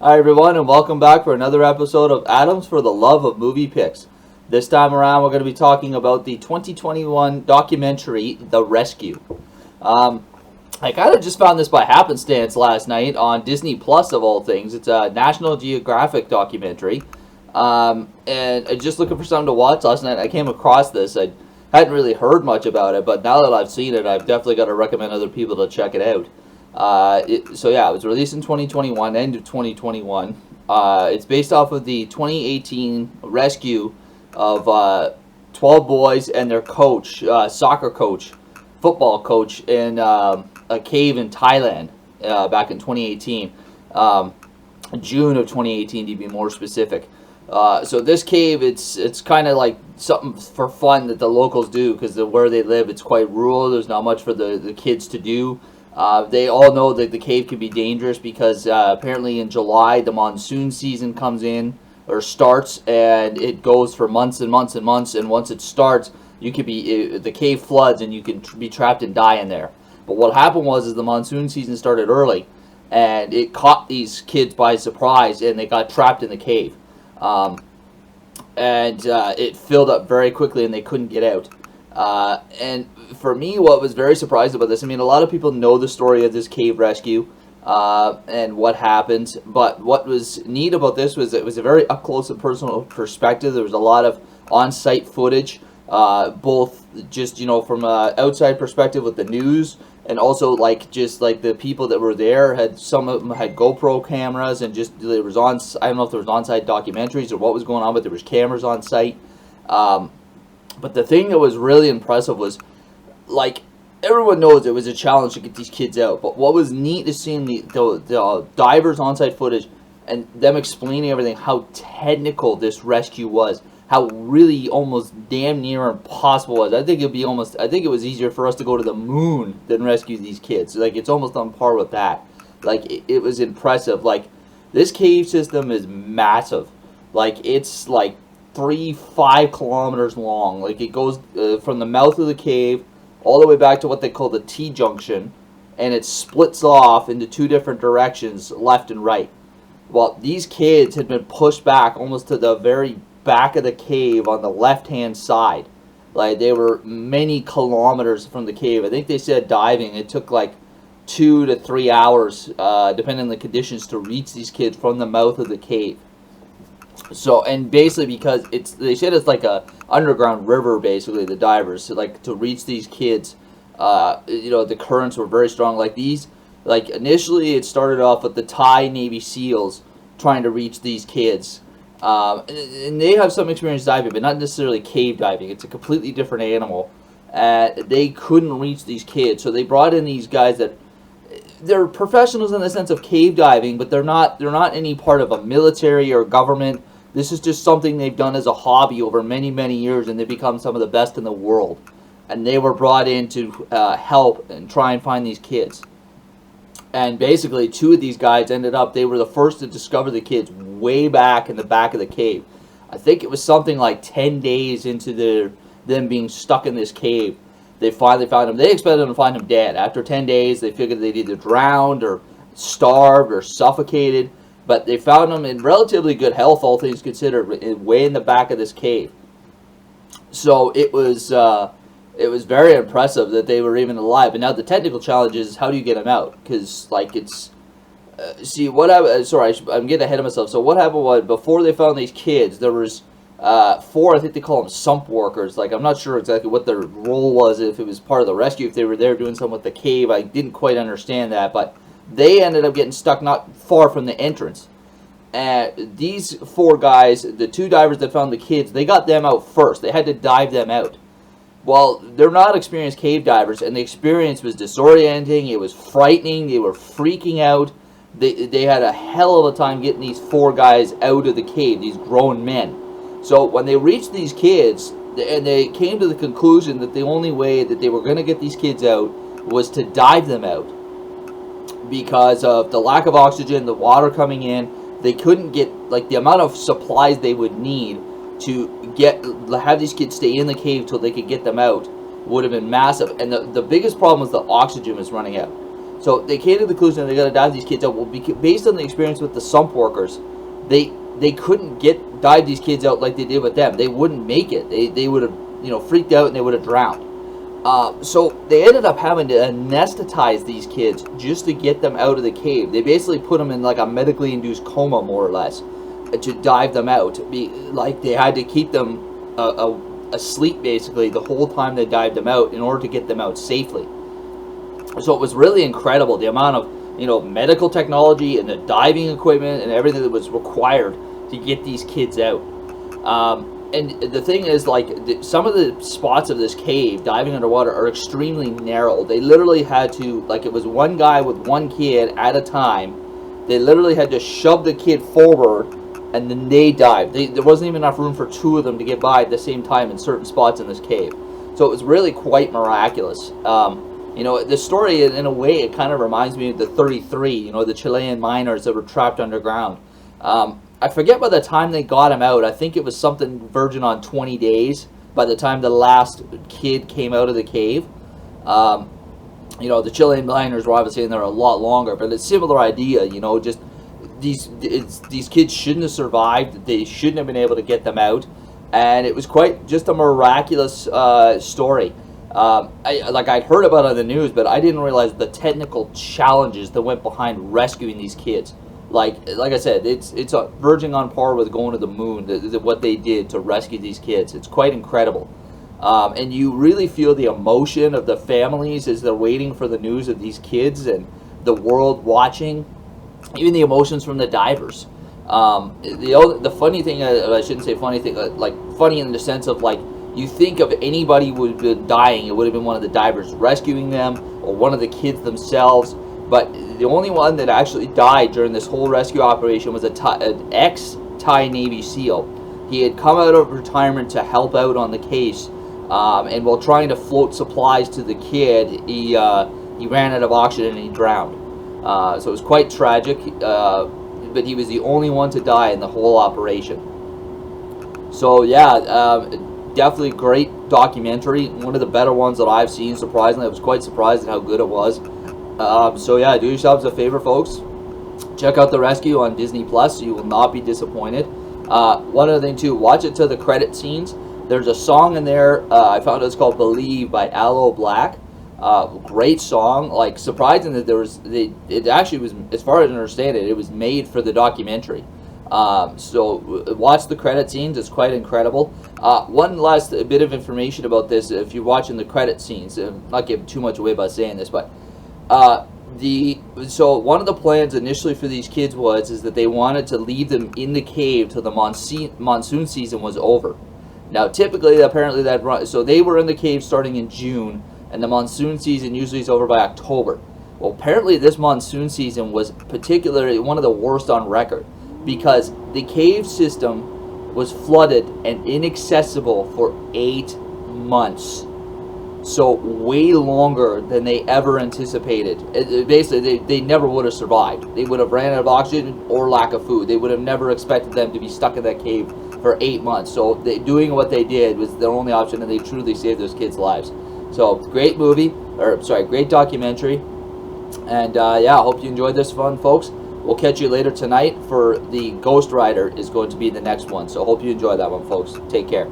Hi everyone, and welcome back for another episode of Adams for the Love of Movie Picks. This time around, we're going to be talking about the 2021 documentary, The Rescue. Um, I kind of just found this by happenstance last night on Disney Plus, of all things. It's a National Geographic documentary. And I just looking for something to watch last night. I came across this. I hadn't really heard much about it, but now that I've seen it, I've definitely got to recommend other people to check it out. It was released in 2021, end of 2021. It's based off of the 2018 rescue of 12 boys and their coach, soccer coach, football coach, in a cave in Thailand back in 2018. June of 2018 to be more specific. So this cave, it's kind of like something for fun that the locals do because where they live, it's quite rural. There's not much for the kids to do. They all know that the cave can be dangerous because apparently in July the monsoon season comes in or starts, and it goes for months and months and months. And once it starts, the cave floods and you can be trapped and die in there. But what happened was is the monsoon season started early, and it caught these kids by surprise, and they got trapped in the cave. Um, and It filled up very quickly, and they couldn't get out. And for me, what was very surprised about this, I mean, a lot of people know the story of this cave rescue and what happened, but what was neat about this was it was a very up close and personal perspective. There was a lot of on site footage, both just from an outside perspective with the news, and also just like the people that were there had, some of them had GoPro cameras, and just there was I don't know if there was on site documentaries or what was going on, but there was cameras on site. But the thing that was really impressive was, like, everyone knows it was a challenge to get these kids out. But what was neat is seeing the divers on-site footage and them explaining everything, how technical this rescue was, how really almost damn near impossible it was. I think it was easier for us to go to the moon than rescue these kids. Like, it's almost on par with that. Like, it was impressive. Like, this cave system is massive. Like, it's like 5 kilometers long. Like, it goes from the mouth of the cave all the way back to what they call the T-junction, and it splits off into two different directions, left and right. Well, these kids had been pushed back almost to the very back of the cave on the left-hand side. Like, they were many kilometers from the cave. I think they said diving, it took like 2 to 3 hours, depending on the conditions, to reach these kids from the mouth of the cave. So, and basically because they said it's like a underground river, basically, the divers, so like to reach these kids, the currents were very strong. Like initially it started off with the Thai Navy SEALs trying to reach these kids. And they have some experience diving, but not necessarily cave diving. It's a completely different animal. They couldn't reach these kids, so they brought in these guys that they're professionals in the sense of cave diving, but they're not any part of a military or government. This is just something they've done as a hobby over many, many years, and they've become some of the best in the world. And they were brought in to help and try and find these kids. And basically, two of these guys they were the first to discover the kids way back in the back of the cave. I think it was something like 10 days into them being stuck in this cave. They finally found him. They expected them to find him dead. After 10 days, they figured they'd either drowned or starved or suffocated. But they found him in relatively good health, all things considered, way in the back of this cave. So it was very impressive that they were even alive. And now the technical challenge is, how do you get them out? Because, like, it's... I'm getting ahead of myself. So what happened was, before they found these kids, there was... four, I think they call them sump workers. Like, I'm not sure exactly what their role was, if it was part of the rescue, if they were there doing something with the cave. I didn't quite understand that, but they ended up getting stuck not far from the entrance. And these four guys, the two divers that found the kids, they got them out first. They had to dive them out. Well, they're not experienced cave divers, and the experience was disorienting. It was frightening. They were freaking out. They had a hell of a time getting these four guys out of the cave, these grown men. So when they reached these kids, and they came to the conclusion that the only way that they were going to get these kids out was to dive them out, because of the lack of oxygen, the water coming in. They couldn't get, like, the amount of supplies they would need to have these kids stay in the cave till they could get them out would have been massive. And the biggest problem was the oxygen was running out. So they came to the conclusion they got to dive these kids out. Well, based on the experience with the sump workers, they couldn't dive these kids out like they did with them. They wouldn't make it. They would have freaked out and they would have drowned. So they ended up having to anesthetize these kids just to get them out of the cave. They basically put them in like a medically induced coma, more or less, to dive them out. Like they had to keep them asleep basically the whole time they dived them out in order to get them out safely. So it was really incredible, the amount of medical technology and the diving equipment and everything that was required to get these kids out. And the thing is, like, some of the spots of this cave, diving underwater, are extremely narrow. They literally had to, like, it was one guy with one kid at a time. They literally had to shove the kid forward, and then they dived. There wasn't even enough room for two of them to get by at the same time in certain spots in this cave. So it was really quite miraculous. The story, in a way, it kind of reminds me of the 33, the Chilean miners that were trapped underground. I forget by the time they got him out. I think it was something verging on 20 days by the time the last kid came out of the cave. The Chilean miners were obviously in there a lot longer, but it's a similar idea, just these kids shouldn't have survived. They shouldn't have been able to get them out. And it was quite just a miraculous story. I'd heard about it on the news, but I didn't realize the technical challenges that went behind rescuing these kids. Like I said, it's verging on par with going to the moon. What they did to rescue these kids, it's quite incredible. And you really feel the emotion of the families as they're waiting for the news of these kids and the world watching. Even the emotions from the divers. The funny thing, I shouldn't say funny thing, like funny in the sense of like, you think of anybody who would have been dying, it would have been one of the divers rescuing them or one of the kids themselves. But the only one that actually died during this whole rescue operation was an ex-Thai Navy SEAL. He had come out of retirement to help out on the case, and while trying to float supplies to the kid, he ran out of oxygen and he drowned. So it was quite tragic, but he was the only one to die in the whole operation. So yeah, definitely great documentary. One of the better ones that I've seen, surprisingly. I was quite surprised at how good it was. So yeah, do yourselves a favor, folks. Check out The Rescue on Disney Plus. You will not be disappointed. One other thing too, watch it to the credit scenes. There's a song in there. I found it's called "Believe" by Aloe Black. Great song. Like, surprising that it actually was, as far as I understand it, it was made for the documentary. So watch the credit scenes. It's quite incredible. One last bit of information about this. If you're watching the credit scenes, I'm not giving too much away by saying this, but so one of the plans initially for these kids is that they wanted to leave them in the cave till the monsoon season was over. Now, typically, apparently so they were in the cave starting in June, and the monsoon season usually is over by October. Well, apparently this monsoon season was particularly one of the worst on record, because the cave system was flooded and inaccessible for 8 months. So way longer than they ever anticipated. Basically, they never would have survived. They would have ran out of oxygen or lack of food. They would have never expected them to be stuck in that cave for 8 months. So doing what they did was their only option, and they truly saved those kids' lives. So great great documentary. And yeah, I hope you enjoyed this fun, folks. We'll catch you later tonight for the Ghost Rider is going to be the next one. So hope you enjoy that one, folks. Take care.